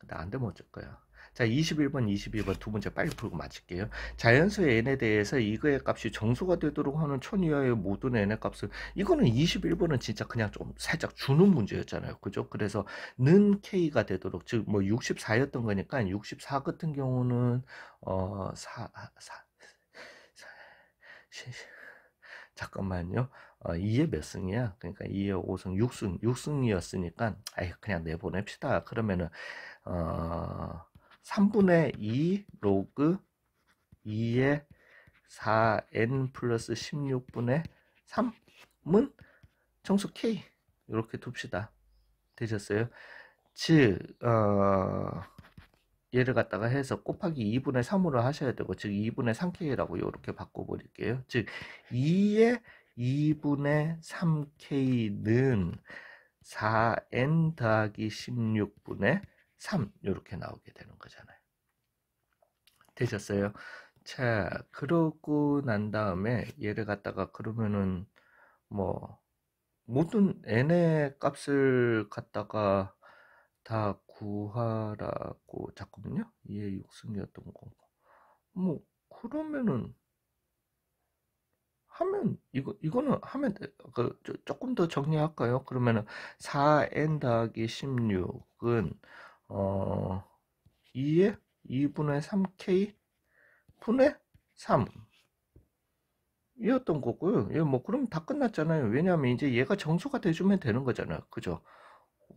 근데 안 되면 어쩔 거야. 자, 21번, 22번 두 문제 빨리 풀고 마칠게요. 자연수의 n에 대해서 이거의 값이 정수가 되도록 하는 천 이하의 모든 n의 값을, 이거는 21번은 진짜 그냥 좀 살짝 주는 문제였잖아요. 그죠? 그래서 는 k가 되도록, 즉 뭐 64였던 거니까 64 같은 경우는 잠깐만요. 2의 몇 승이야? 그러니까 2의 5승, 6승이었으니까 그냥 내보냅시다. 그러면은 3분의 2 로그 2의 4n 플러스 16분의 3은 정수 k 이렇게 둡시다. 되셨어요? 즉 얘를 갖다가 해서 곱하기 2분의 3으로 하셔야 되고, 즉 2분의 3k라고 이렇게 바꿔버릴게요. 즉 2의 2분의 3k는 4n 더하기 16분의 3 이렇게 나오게 되는 거잖아요. 되셨어요? 자, 그러고 난 다음에 얘를 갖다가 그러면은 뭐 모든 n의 값을 갖다가 다 구하라고. 잠깐만요. 2의 6승이었던 거. 뭐 그러면은 하면 이거는 하면 조금 더 정리할까요? 그러면은 4n 더하기 16은 2의 2분의 3k 분의 3 이었던 거고요. 예, 뭐 그럼 다 끝났잖아요. 왜냐하면 이제 얘가 정수가 돼주면 되는 거잖아요. 그죠?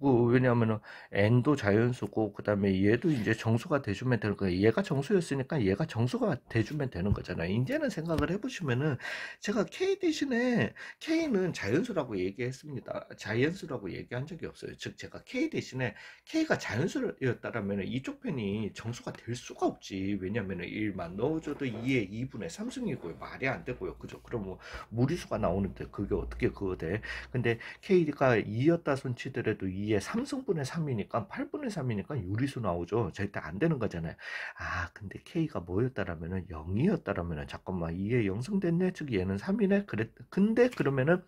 왜냐하면은 n도 자연수고 그다음에 얘도 이제 정수가 돼주면 되는 거예요. 얘가 정수였으니까 얘가 정수가 돼주면 되는 거잖아요. 이제는 생각을 해보시면은 제가 k 대신에 k는 자연수라고 얘기했습니다. 자연수라고 얘기한 적이 없어요. 즉 제가 k 대신에 k가 자연수였다라면 이쪽 편이 정수가 될 수가 없지. 왜냐하면은 1만 넣어줘도 2의 2분의 3승이고요. 말이 안 되고요. 그죠? 그럼 뭐 무리수가 나오는데 그게 어떻게 그거 돼? 근데 K가 2였다 손치더라도 2의 3승분의 3이니까 8분의 3이니까 유리수 나오죠. 절대 안 되는 거잖아요. 근데 K가 뭐였다라면은 0이었다라면은 잠깐만 2의 0승 됐네. 즉 얘는 3이네. 근데 그러면은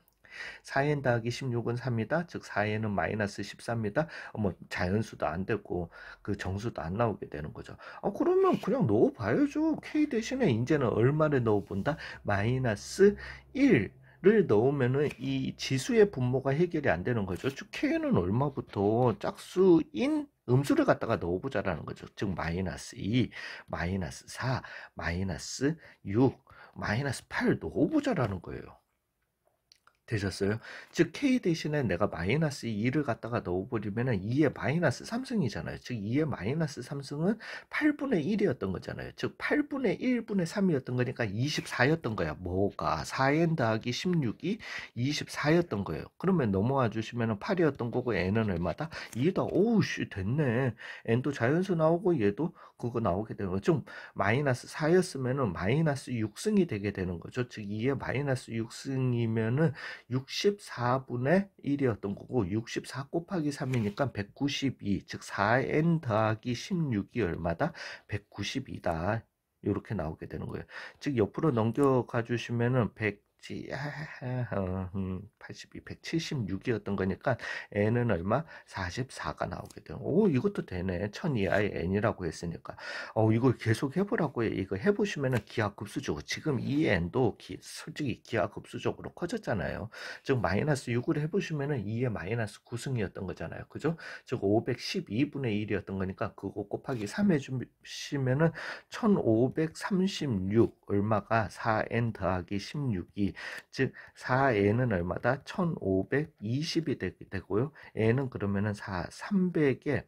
4n 더하기 16은 3이다. 즉 4n은 마이너스 14입니다. 뭐 자연수도 안 되고 그 정수도 안 나오게 되는 거죠. 그러면 그냥 넣어봐야죠. K 대신에 이제는 얼마를 넣어본다? 마이너스 1. 를 넣으면은 이 지수의 분모가 해결이 안 되는 거죠. 즉 K는 얼마부터 짝수인 음수를 갖다가 넣어보자라는 거죠. 즉 마이너스 2, 마이너스 4, 마이너스 6, 마이너스 8 넣어보자라는 거예요. 되셨어요? 즉 K 대신에 내가 마이너스 2를 갖다가 넣어버리면 2의 마이너스 3승이잖아요. 즉 2의 마이너스 3승은 8분의 1이었던 거잖아요. 즉 8분의 1분의 3이었던 거니까 24였던 거야. 뭐가 4n 더하기 16이 24였던 거예요. 그러면 넘어와 주시면 8이었던 거고 n은 얼마다? 2다. 오우씨 됐네. n도 자연수 나오고 얘도 그거 나오게 되는 거죠. 좀 마이너스 4였으면 마이너스 6승이 되게 되는 거죠. 즉 2의 마이너스 6승이면은 64분의 1이었던 거고 64 곱하기 3이니까 192, 즉 4n 더하기 16이 얼마다? 192다. 이렇게 나오게 되는 거예요. 즉 옆으로 넘겨가 주시면은 82, 176이었던 거니까 n은 얼마? 44가 나오게 돼요. 오, 이것도 되네. 1000 이하의 n이라고 했으니까. 이거 계속 해보라고요. 이거 해보시면은 기하급수적으로 지금 이 n도 솔직히 기하급수적으로 커졌잖아요. 즉 마이너스 6을 해보시면은 2의 마이너스 9승이었던 거잖아요. 그죠? 즉 512분의 1이었던 거니까 그거 곱하기 3 해주시면은 1536 얼마가 4n 더하기 16이 즉 4n은 얼마다? 1520이 되고요. n은 그러면은 300에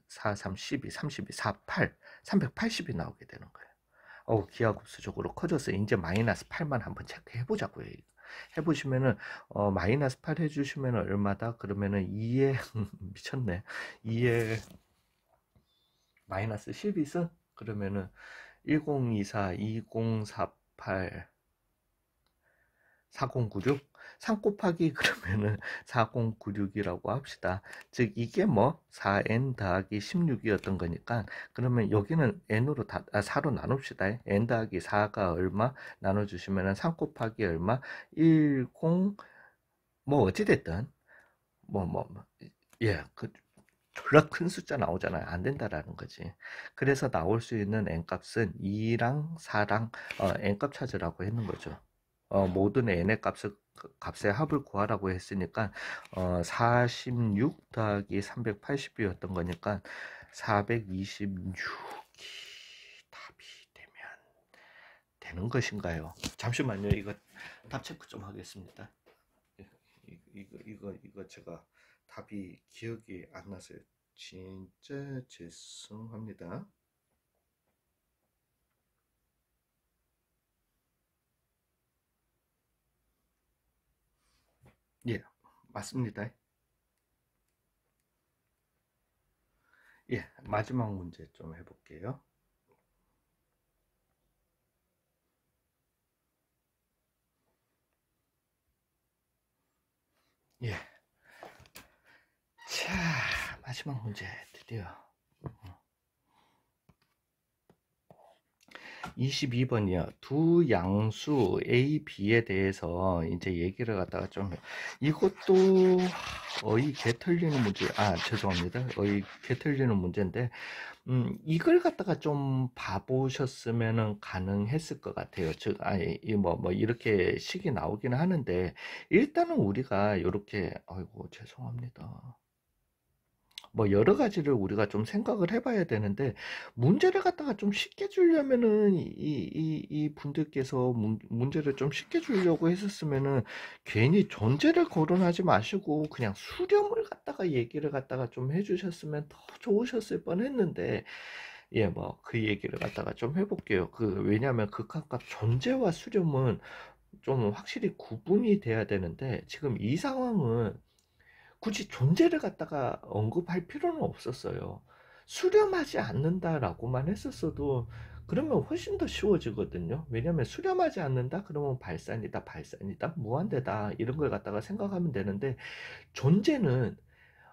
4, 3, 12, 32, 4, 8, 380이 나오게 되는 거예요. 기하급수적으로 커져서 이제 마이너스 8만 한번 체크해 보자고요. 해보시면은 마이너스 8 해주시면 얼마다? 그러면은 2에 미쳤네. 2에 마이너스 12승? 그러면은 1024, 2048, 4096? 3 곱하기 그러면은 4096이라고 합시다. 즉 이게 뭐 4n 더하기 16이었던 거니까 그러면 여기는 n으로 4로 나눕시다. n 더하기 4가 얼마 나눠주시면은 3 곱하기 얼마 10 뭐 어찌됐든 뭐 예, 졸라 큰 숫자 나오잖아요. 안 된다라는 거지. 그래서 나올 수 있는 n값은 2랑 4랑 n값 찾으라고 했는 거죠. 모든 n의 값의 합을 구하라고 했으니까 46 더하기 380이었던 거니까 426이 답이 되는 것인가요? 잠시만요. 이거 답 체크 좀 하겠습니다. 이거 제가 답이 기억이 안 나서요. 진짜 죄송합니다. 예, 맞습니다. 예, 마지막 문제 좀 해볼게요. 예, 자, 마지막 문제 드디어 22번이요. 두 양수 A, B에 대해서 이제 얘기를 갖다가 좀 이것도 어이 개 털리는 문제. 죄송합니다. 어이 개 털리는 문제인데 이걸 갖다가 좀 봐보셨으면은 가능했을 것 같아요. 즉, 뭐 이렇게 식이 나오기는 하는데 일단은 우리가 이렇게 아이고 죄송합니다. 뭐 여러 가지를 우리가 좀 생각을 해봐야 되는데 문제를 갖다가 좀 쉽게 주려면은 이 분들께서 문제를 좀 쉽게 주려고 했었으면은 괜히 존재를 거론하지 마시고 그냥 수렴을 갖다가 얘기를 갖다가 좀 해주셨으면 더 좋으셨을 뻔했는데 예, 뭐 그 얘기를 갖다가 좀 해볼게요. 왜냐하면 극한값 존재와 수렴은 좀 확실히 구분이 돼야 되는데 지금 이 상황은 굳이 존재를 갖다가 언급할 필요는 없었어요. 수렴하지 않는다라고만 했었어도 그러면 훨씬 더 쉬워지거든요. 왜냐하면 수렴하지 않는다 그러면 발산이다, 발산이다, 무한대다 이런 걸 갖다가 생각하면 되는데 존재는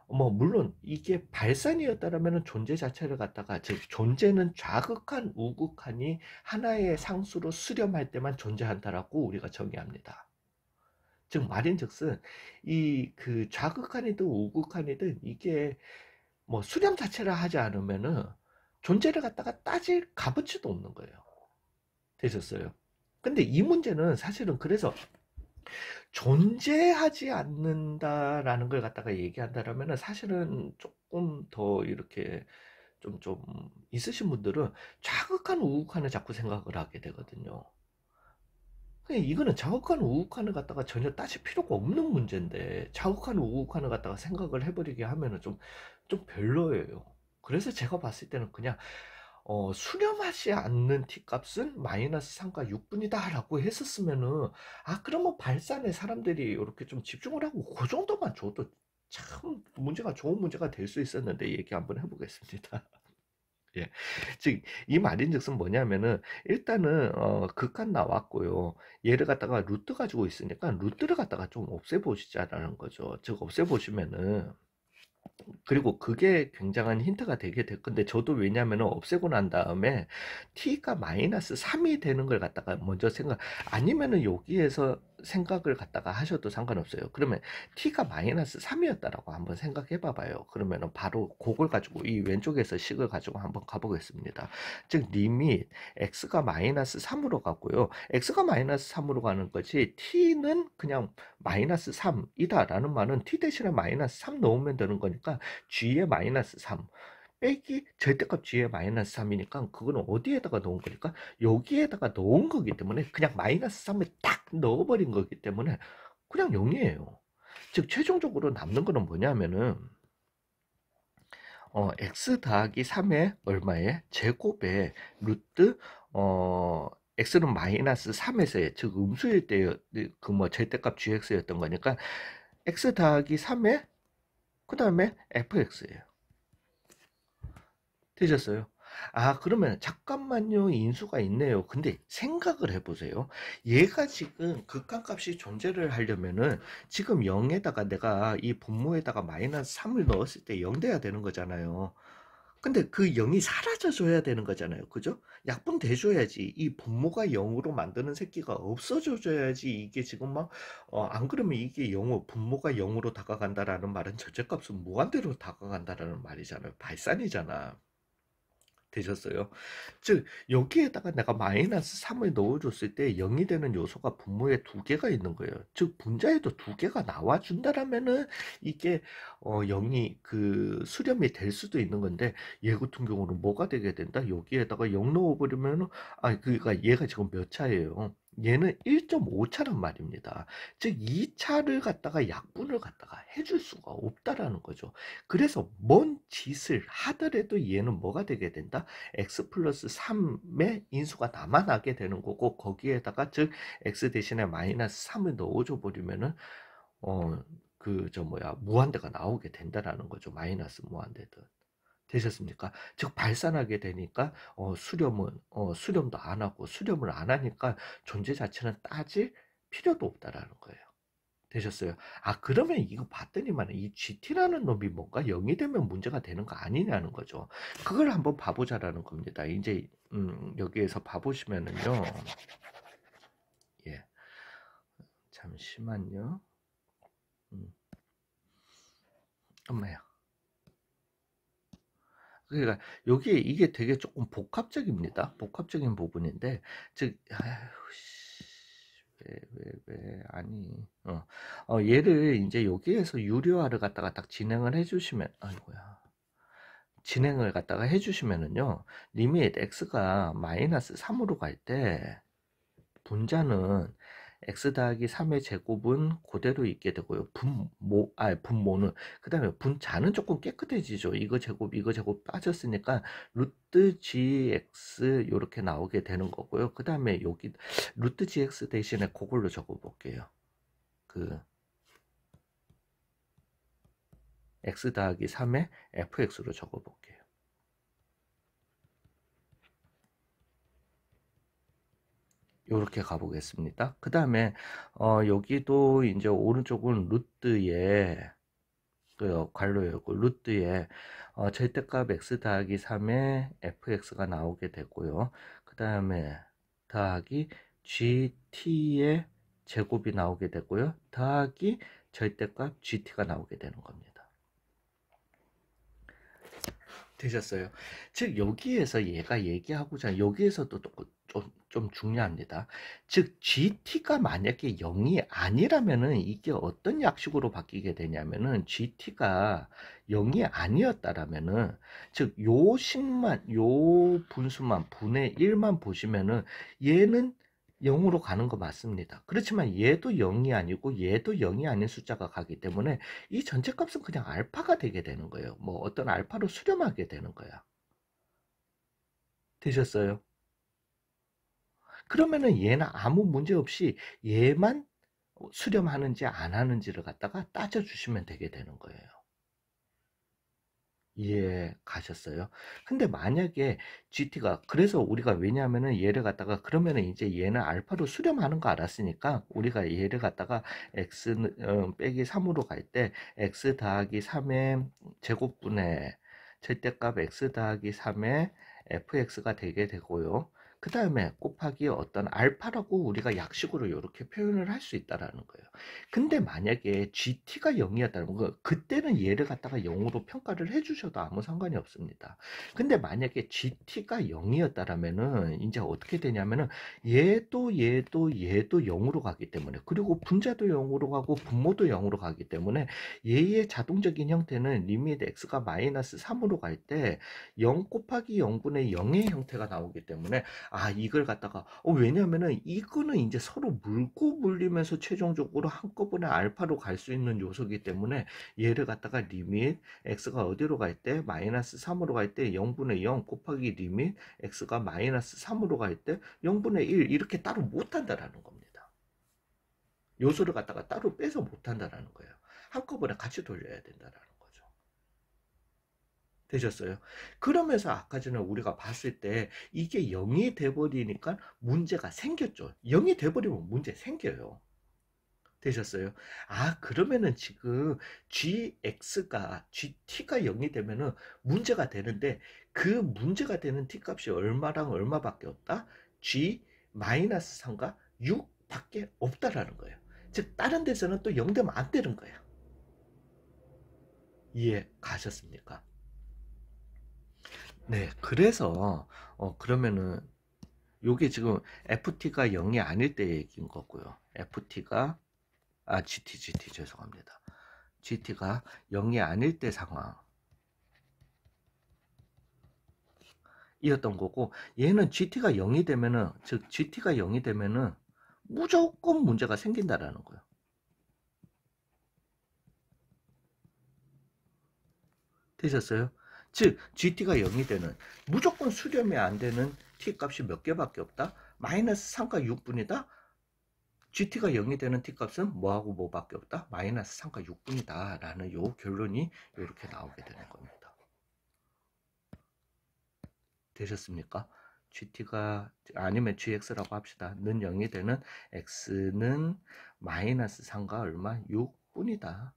뭐 물론 이게 발산이었다라면 존재 자체를 갖다가 즉 존재는 좌극한 우극한이 하나의 상수로 수렴할 때만 존재한다라고 우리가 정의합니다. 즉 말인즉슨 이 좌극한이든 우극한이든 이게 뭐 수렴 자체를 하지 않으면은 존재를 갖다가 따질 값어치도 없는 거예요. 되셨어요? 근데 이 문제는 사실은 그래서 존재하지 않는다라는 걸 갖다가 얘기한다라면은 사실은 조금 더 이렇게 좀 있으신 분들은 좌극한 우극한을 자꾸 생각을 하게 되거든요. 이거는 좌극한 우극한을 갖다가 전혀 따질 필요가 없는 문제인데 좌극한 우극한을 갖다가 생각을 해버리게 하면은 좀 별로예요. 그래서 제가 봤을 때는 그냥 수렴하지 않는 t값은 마이너스 3과 6분이다 라고 했었으면은 그러면 발산에 사람들이 이렇게 좀 집중을 하고 그 정도만 줘도 참 문제가 좋은 문제가 될 수 있었는데 얘기 한번 해보겠습니다. 예. 즉, 이 말인즉슨 뭐냐면은, 일단은, 극한 나왔고요. 얘를 갖다가 루트 가지고 있으니까, 루트를 갖다가 좀 없애보시자라는 거죠. 즉, 없애보시면은, 그리고 그게 굉장한 힌트가 되게 될 건데 저도 왜냐하면 없애고 난 다음에 t가 마이너스 3이 되는 걸 갖다가 먼저 아니면은 여기에서 생각을 갖다가 하셔도 상관없어요. 그러면 t가 마이너스 3이었다라고 한번 생각해 봐봐요. 그러면은 바로 그걸 가지고 이 왼쪽에서 식을 가지고 한번 가보겠습니다. 즉 리밋 x가 마이너스 3으로 가고요. x가 마이너스 3으로 가는 것이 t는 그냥 마이너스 3이다 라는 말은 t 대신에 마이너스 3 넣으면 되는 거니까 g의 마이너스 3 빼기 절대값 g의 마이너스 3이니까 그거는 어디에다가 넣은 거니까 여기에다가 넣은 거기 때문에 그냥 마이너스 3을 딱 넣어버린 거기 때문에 그냥 0이에요. 즉 최종적으로 남는 거는 뭐냐면은 x 더하기 3의 얼마에 제곱에 루트 x는 마이너스 3에서의 즉 음수일 때 그 뭐 절대값 gx였던 거니까 x 더하기 3에 그 다음에 fx예요. 되셨어요? 그러면 잠깐만요. 인수가 있네요. 근데 생각을 해보세요. 얘가 지금 극한값이 존재를 하려면은 지금 0에다가 내가 이 분모에다가 마이너스 3을 넣었을 때 0 돼야 되는 거잖아요. 근데 그 0이 사라져 줘야 되는 거잖아요. 그죠? 약분돼 줘야지. 이 분모가 0으로 만드는 새끼가 없어져 줘야지 이게 지금 막 안 그러면 이게 0, 분모가 0으로 다가간다라는 말은 절대값은 무한대로 다가간다라는 말이잖아요. 발산이잖아. 되셨어요? 즉 여기에다가 내가 마이너스 3을 넣어줬을 때 0이 되는 요소가 분모에 두 개가 있는 거예요. 즉 분자에도 두 개가 나와준다라면은 이게 0이 그 수렴이 될 수도 있는 건데 얘 같은 경우는 뭐가 되게 된다? 여기에다가 0 넣어버리면은 그러니까 얘가 지금 몇 차예요? 얘는 1.5차란 말입니다. 즉 이 차를 갖다가 약분을 갖다가 해줄 수가 없다라는 거죠. 그래서 뭔 짓을 하더라도 얘는 뭐가 되게 된다? x 플러스 3의 인수가 남아나게 되는 거고 거기에다가 즉 x 대신에 마이너스 3을 넣어줘 버리면은 무한대가 나오게 된다라는 거죠. 마이너스 무한대든. 되셨습니까? 즉 발산하게 되니까 수렴도 안 하고 수렴을 안 하니까 존재 자체는 따질 필요도 없다라는 거예요. 되셨어요? 그러면 이거 봤더니만 이 GT라는 놈이 뭔가 0이 되면 문제가 되는 거 아니냐는 거죠. 그걸 한번 봐보자라는 겁니다. 이제 여기에서 봐보시면은요. 예, 잠시만요. 엄마야. 그러니까 여기 이게 되게 조금 복합적입니다. 복합적인 부분인데 즉 왜 아니 얘를 이제 여기에서 유료화를 갖다가 딱 진행을 해주시면 아이고야 진행을 갖다가 해주시면은요 리밋 x가 마이너스 3으로 갈 때 분자는 x 더하기 3의 제곱은 그대로 있게 되고요. 분모는 그 다음에 분자는 조금 깨끗해지죠. 이거 제곱 빠졌으니까 루트 gx 이렇게 나오게 되는 거고요. 그 다음에 여기 루트 gx 대신에 그걸로 적어 볼게요. 그 x 더하기 3의 fx로 적어 볼게요. 요렇게 가보겠습니다. 그 다음에 여기도 이제 오른쪽은 루트에 그 괄호였고 루트에 절대값 x 더하기 3의 fx가 나오게 되고요. 그 다음에 더하기 gt의 제곱이 나오게 되고요. 더하기 절대값 gt가 나오게 되는 겁니다. 되셨어요? 즉 여기에서 얘가 얘기하고자 여기에서도 좀 중요합니다. 즉 GT가 만약에 0이 아니라면은 이게 어떤 약식으로 바뀌게 되냐면은 GT가 0이 아니었다라면은 즉 요 식만 요 분수만 분의 1만 보시면은 얘는 0으로 가는 거 맞습니다. 그렇지만 얘도 0이 아니고 얘도 0이 아닌 숫자가 가기 때문에 이 전체 값은 그냥 알파가 되게 되는 거예요. 뭐 어떤 알파로 수렴하게 되는 거야. 되셨어요? 그러면은 얘는 아무 문제 없이 얘만 수렴하는지 안 하는지를 갖다가 따져주시면 되게 되는 거예요. 이해 가셨어요? 근데 만약에 GT가 그래서 우리가 왜냐하면은 얘를 갖다가 그러면은 이제 얘는 알파로 수렴하는 거 알았으니까 우리가 얘를 갖다가 x 빼기 3으로 갈 때 x 더하기 3의 제곱분의 절대값 x 더하기 3의 fx가 되게 되고요. 그 다음에 곱하기 어떤 알파라고 우리가 약식으로 이렇게 표현을 할 수 있다라는 거예요. 근데 만약에 GT가 0이었다는 거 그때는 얘를 갖다가 0으로 평가를 해주셔도 아무 상관이 없습니다. 근데 만약에 GT가 0이었다라면은 이제 어떻게 되냐면은 얘도 0으로 가기 때문에 그리고 분자도 0으로 가고 분모도 0으로 가기 때문에 얘의 자동적인 형태는 리밋 x가 마이너스 3으로 갈 때 0 곱하기 0분의 0의 형태가 나오기 때문에 이걸 갖다가 왜냐면은 이거는 이제 서로 물고 물리면서 최종적으로 한꺼번에 알파로 갈 수 있는 요소이기 때문에 얘를 갖다가 리밋 x가 어디로 갈 때 마이너스 3으로 갈 때 0분의 0 곱하기 리밋 x가 마이너스 3으로 갈 때 0분의 1 이렇게 따로 못한다라는 겁니다. 요소를 갖다가 따로 빼서 못한다라는 거예요. 한꺼번에 같이 돌려야 된다라는 거죠. 되셨어요? 그러면서 아까 전에 우리가 봤을 때 이게 0이 돼버리니까 문제가 생겼죠. 0이 돼버리면 문제 생겨요. 되셨어요? 아, 그러면은 지금 GT가 0이 되면은 문제가 되는데 그 문제가 되는 t 값이 얼마랑 얼마밖에 없다? G 마이너스 3과 6밖에 없다라는 거예요. 즉 다른 데서는 또 0 되면 안 되는 거예요. 이해 가셨습니까? 네, 그래서 그러면은 요게 지금 FT가 0이 아닐 때 얘기인 거고요. GT 죄송합니다. GT가 0이 아닐 때 상황이었던 거고, 얘는 GT가 0이 되면은, 즉 GT가 0이 되면은 무조건 문제가 생긴다라는 거예요. 되셨어요? 즉 GT가 0이 되는, 무조건 수렴이 안 되는 T 값이 몇 개밖에 없다? 마이너스 3과 6분이다? GT가 0이 되는 T값은 뭐하고 뭐밖에 없다? 마이너스 3과 6분이다 라는 요 결론이 이렇게 나오게 되는 겁니다. 되셨습니까? GT가 아니면 GX라고 합시다. 는 0이 되는 X는 마이너스 3과 얼마? 6분이다.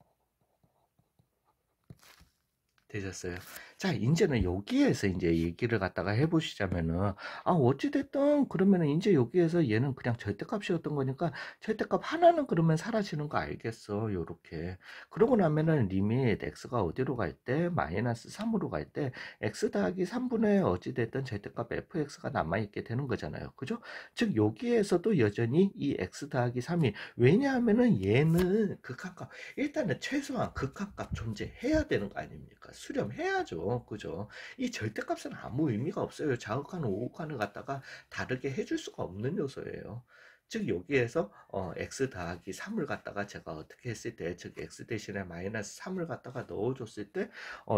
되셨어요. 자, 이제는 여기에서 이제 얘기를 갖다가 해보시자면은, 아, 어찌됐든, 그러면은 이제 여기에서 얘는 그냥 절대값이었던 거니까, 절대값 하나는 그러면 사라지는 거 알겠어. 요렇게. 그러고 나면은 리밋 x가 어디로 갈 때? 마이너스 3으로 갈 때, x 더하기 3분의 어찌됐든 절대값 fx가 남아있게 되는 거잖아요. 그죠? 즉, 여기에서도 여전히 이 x 더하기 3이, 왜냐하면은 얘는 극한값, 일단은 최소한 극한값 존재해야 되는 거 아닙니까? 수렴해야죠. 그죠? 이 절대값은 아무 의미가 없어요. 자극하는 오극한을 갖다가 다르게 해줄 수가 없는 요소예요. 즉 여기에서 x 더하기 3을 갖다가 제가 어떻게 했을 때, 즉 x 대신에 마이너스 3을 갖다가 넣어줬을 때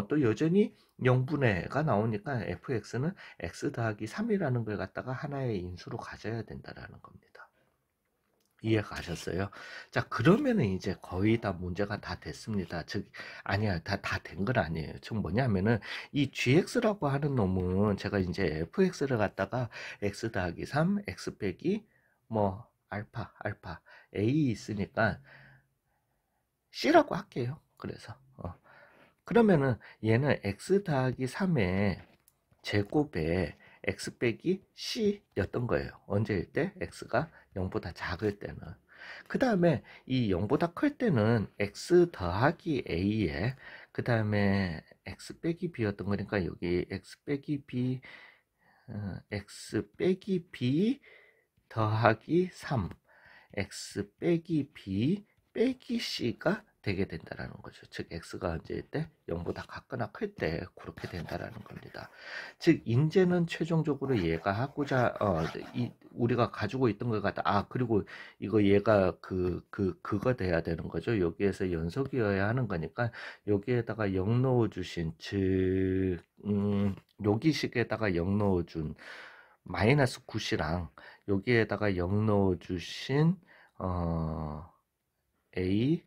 또 여전히 0분의가 나오니까 fx는 x 더하기 3이라는 걸 갖다가 하나의 인수로 가져야 된다라는 겁니다. 이해가 가셨어요? 자, 그러면은 이제 거의 다 문제가 다 됐습니다. 즉, 아니야, 다 된 건 아니에요. 즉, 뭐냐면은, 이 GX라고 하는 놈은 제가 이제 FX를 갖다가 X 더하기 3, X 빼기, 뭐, 알파, A 있으니까 C라고 할게요. 그래서, 그러면은 얘는 X 더하기 3의 제곱에 x 빼기 c였던 거예요. 언제일 때? x가 0보다 작을 때는. 그 다음에 이 0보다 클 때는 x 더하기 a에 그 다음에 x 빼기 b였던 거니까 여기 x 빼기 b x 빼기 b 더하기 3 x 빼기 b 빼기 c가 되게 된다라는 거죠. 즉 x가 언제일 때 0보다 같거나 클 때 그렇게 된다라는 겁니다. 즉 인제는 최종적으로 얘가 하고자 우리가 가지고 있던 것 같다. 아, 그리고 이거 얘가 그거 돼야 되는 거죠. 여기에서 연속이어야 하는 거니까 여기에다가 0 넣어 주신, 즉 여기식에다가 0 넣어 준 마이너스 9시랑 여기에다가 0 넣어 주신 a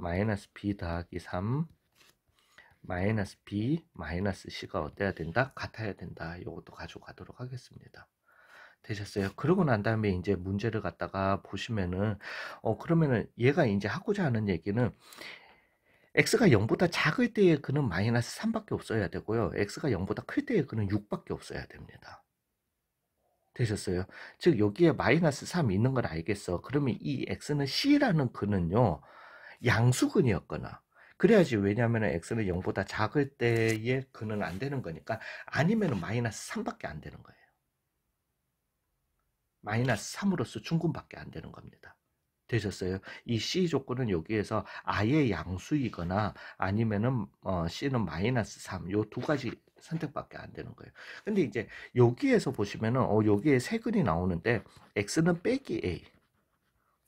마이너스 b 더하기 3 마이너스 b 마이너스 c가 어때야 된다? 같아야 된다. 이것도 가져가도록 하겠습니다. 되셨어요? 그러고 난 다음에 이제 문제를 갖다가 보시면은 그러면은 얘가 이제 하고자 하는 얘기는 x가 0보다 작을 때의 그는 마이너스 3밖에 없어야 되고요. x가 0보다 클 때의 그는 6밖에 없어야 됩니다. 되셨어요? 즉 여기에 마이너스 3 있는 걸 알겠어. 그러면 이 x는 c라는 그는요. 양수근이었거나 그래야지. 왜냐하면 x는 0보다 작을 때의 그는 안 되는 거니까. 아니면 마이너스 3밖에 안 되는 거예요. 마이너스 3으로서 중근밖에 안 되는 겁니다. 되셨어요? 이 C 조건은 여기에서 아예 양수이거나 아니면은 C는 마이너스 3, 요 두 가지 선택밖에 안 되는 거예요. 근데 이제 여기에서 보시면은 여기에 세 근이 나오는데 X는 빼기 A.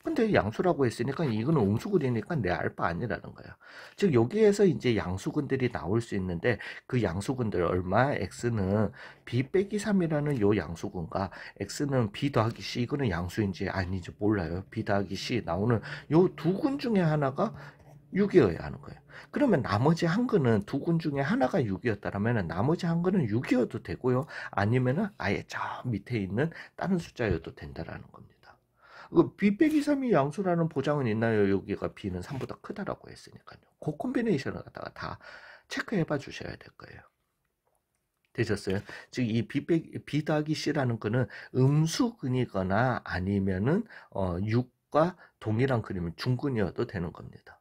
근데 양수라고 했으니까 이거는 음수근이니까 내 알파 아니라는 거야. 즉 여기에서 이제 양수근들이 나올 수 있는데 그 양수근들 얼마? x는 b 빼기 3이라는 요 양수근과 x는 b 더하기 c, 이거는 양수인지 아닌지 몰라요. b 더하기 c 나오는 요 두 근 중에 하나가 6이어야 하는 거예요. 그러면 나머지 한 근은 두 근 중에 하나가 6이었다면 나머지 한 근은 6이어도 되고요. 아니면은 아예 저 밑에 있는 다른 숫자여도 된다라는 겁니다. B 빼기 3이 양수라는 보장은 있나요? 여기가 B는 3보다 크다라고 했으니까요. 그 콤비네이션을 갖다가 다 체크해 봐 주셔야 될 거예요. 되셨어요? 즉, 이 B 더하기 C라는 거는 음수근이거나 아니면은, 6과 동일한 그림은 중근이어도 되는 겁니다.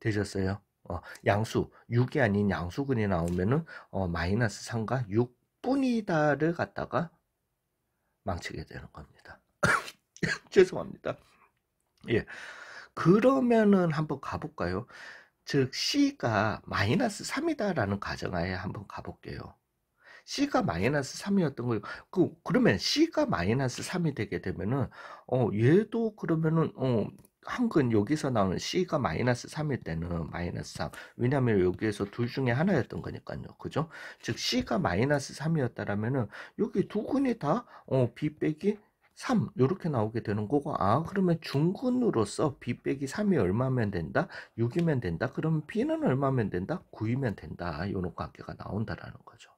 되셨어요? 양수, 6이 아닌 양수근이 나오면은, 마이너스 3과 6뿐이다를 갖다가 망치게 되는 겁니다. 죄송합니다. 예. 그러면은 한번 가볼까요? 즉, C가 마이너스 3이다라는 가정하에 한번 가볼게요. C가 마이너스 3이었던 거예요. 그러면 C가 마이너스 3이 되게 되면은, 얘도 그러면은, 한근 여기서 나오는 C가 마이너스 3일 때는 마이너스 3. 왜냐면 여기에서 둘 중에 하나였던 거니까요. 그죠? 즉, C가 마이너스 3이었다라면은, 여기 두 근이 다, B 빼기 3, 요렇게 나오게 되는 거고, 그러면 중근으로서 B 빼기 3이 얼마면 된다? 6이면 된다? 그러면 B는 얼마면 된다? 9이면 된다. 요런 관계가 나온다라는 거죠.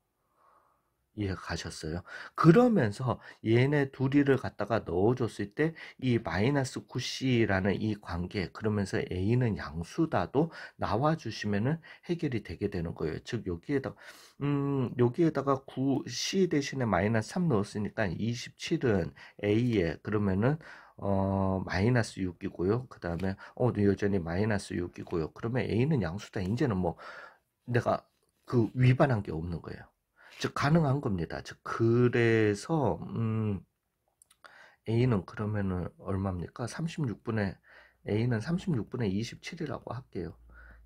이해가 가셨어요? 그러면서 얘네 둘이를 갖다가 넣어줬을 때 이 마이너스 9c라는 이 관계 그러면서 a는 양수다도 나와주시면은 해결이 되게 되는 거예요. 즉 여기에다가 9c 대신에 마이너스 3 넣었으니까 27은 a에 그러면은 마이너스 6이고요. 그 다음에 여전히 마이너스 6이고요. 그러면 a는 양수다. 이제는 뭐 내가 그 위반한 게 없는 거예요. 즉 가능한 겁니다. 즉 그래서 A는 그러면은 얼마입니까? 36분의 A는 36분의 27이라고 할게요.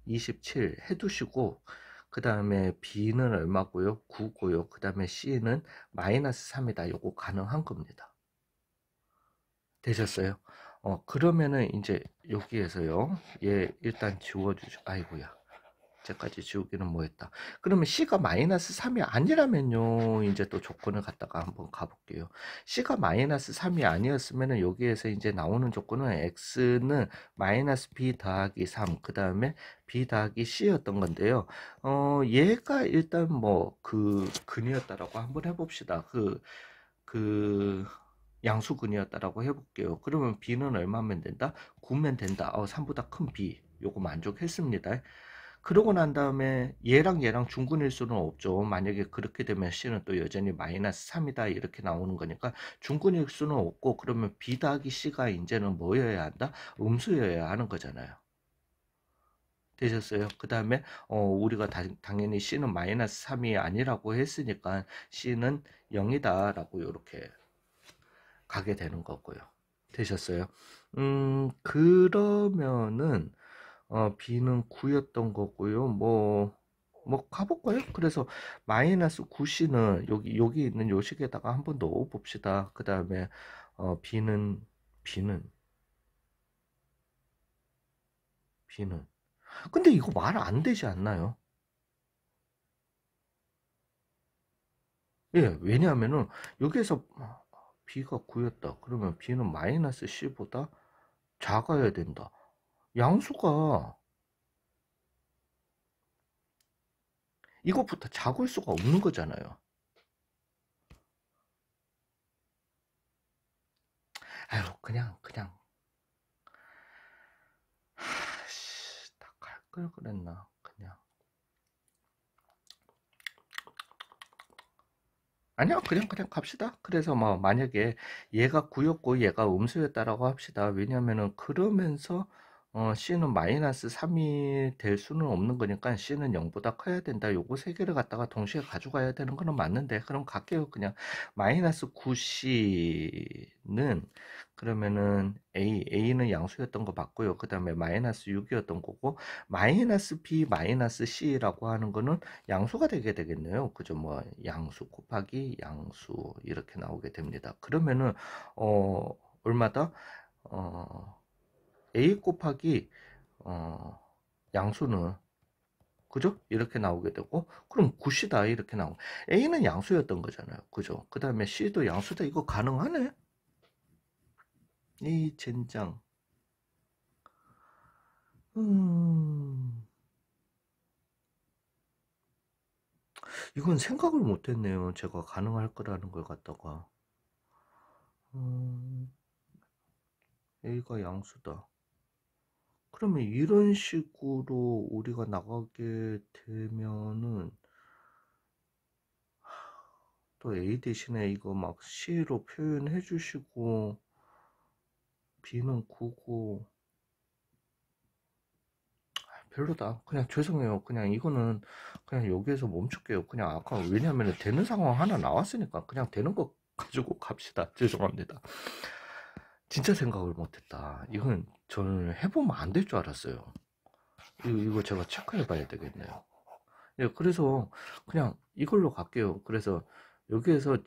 27 해두시고 그 다음에 B는 얼마고요? 9고요. 그 다음에 C는 마이너스 3이다. 요거 가능한 겁니다. 되셨어요? 그러면은 이제 여기에서요. 얘 일단 지워주죠. 아이고야. 쟤까지 지우기는 뭐했다. 그러면 C가 마이너스 3이 아니라면요. 이제 또 조건을 갖다가 한번 가볼게요. C가 마이너스 3이 아니었으면은 여기에서 이제 나오는 조건은 X는 마이너스 B 더하기 3, 그 다음에 B 더하기 C였던 건데요. 얘가 일단 뭐 그 근이었다라고 한번 해봅시다. 그 양수근이었다라고 해볼게요. 그러면 B는 얼마면 된다? 9면 된다. 3보다 큰 B. 요거 만족했습니다. 그러고 난 다음에 얘랑 중근일 수는 없죠. 만약에 그렇게 되면 C는 또 여전히 마이너스 3이다 이렇게 나오는 거니까 중근일 수는 없고 그러면 B 더하기 C가 이제는 뭐여야 한다? 음수여야 하는 거잖아요. 되셨어요? 그 다음에 우리가 당연히 C는 마이너스 3이 아니라고 했으니까 C는 0이다 라고 이렇게 가게 되는 거고요. 되셨어요? 그러면은 B는 9였던 거고요. 뭐 가볼까요? 그래서 마이너스 9C는 여기 있는 요식에다가 한번 넣어 봅시다. 그 다음에 B는 근데 이거 말 안 되지 않나요? 예, 왜냐하면은 여기에서 B가 9였다. 그러면 B는 마이너스 C보다 작아야 된다. 양수가 이것부터 작을 수가 없는 거잖아요. 아유, 그냥 다 갈 걸 그랬나 그냥. 아니요, 그냥 갑시다. 그래서 뭐 만약에 얘가 9였고 얘가 음수였다라고 합시다. 왜냐면은 그러면서 C는 마이너스 3이 될 수는 없는 거니까 C는 0보다 커야 된다. 요거 세 개를 갖다가 동시에 가져가야 되는 거는 맞는데 그럼 갈게요. 그냥 마이너스 9C는 그러면은 A는 양수였던 거 맞고요. 그 다음에 마이너스 6이었던 거고 마이너스 B 마이너스 C라고 하는 거는 양수가 되게 되겠네요. 그죠? 뭐 양수 곱하기 양수 이렇게 나오게 됩니다. 그러면은 얼마다? A 곱하기 어, 양수는 그죠? 이렇게 나오게 되고 그럼 9C다 이렇게 나오고 A는 양수였던 거잖아요. 그죠? 그 다음에 C도 양수다. 이거 가능하네? 이 젠장. 음, 이건 생각을 못했네요. 제가 가능할 거라는 걸 갖다가. 음, A가 양수다. 그러면 이런 식으로 우리가 나가게 되면은 또 A 대신에 이거 막 C로 표현해 주시고 B는 9고 별로다. 그냥 죄송해요. 그냥 이거는 그냥 여기에서 멈출게요. 그냥 아까 왜냐면 되는 상황 하나 나왔으니까 그냥 되는 거 가지고 갑시다. 죄송합니다. 진짜 생각을 못했다. 이건 저는 해보면 안 될 줄 알았어요. 이거 제가 체크해 봐야 되겠네요. 예, 그래서 그냥 이걸로 갈게요. 그래서 여기에서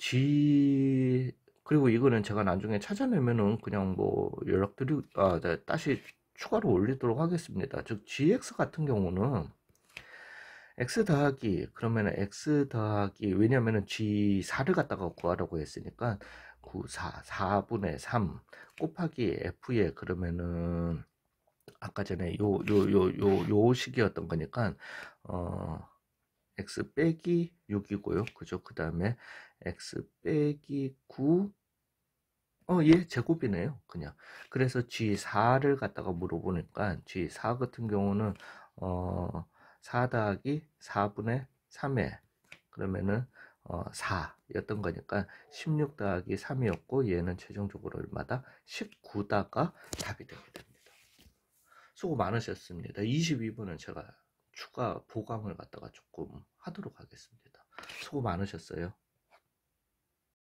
그리고 이거는 제가 나중에 찾아내면은 그냥 뭐 네, 다시 추가로 올리도록 하겠습니다. 즉, GX 같은 경우는 X 더하기, 그러면은 X 더하기, 왜냐면은 G4를 갖다가 구하라고 했으니까 4분의 3 곱하기 F에 그러면은 아까 전에 요 식이었던 거니까, 어, x 빼기 6이고요. 그죠? 그 다음에 x 빼기 9, 예, 제곱이네요. 그냥. 그래서 G4를 갖다가 물어보니까 G4 같은 경우는 4 더하기 4분의 3에 그러면은 4였던 거니까 16 더하기 3이었고 얘는 최종적으로 얼마다? 19다가 답이 되게 됩니다. 수고 많으셨습니다. 22분은 제가 추가 보강을 갖다가 조금 하도록 하겠습니다. 수고 많으셨어요.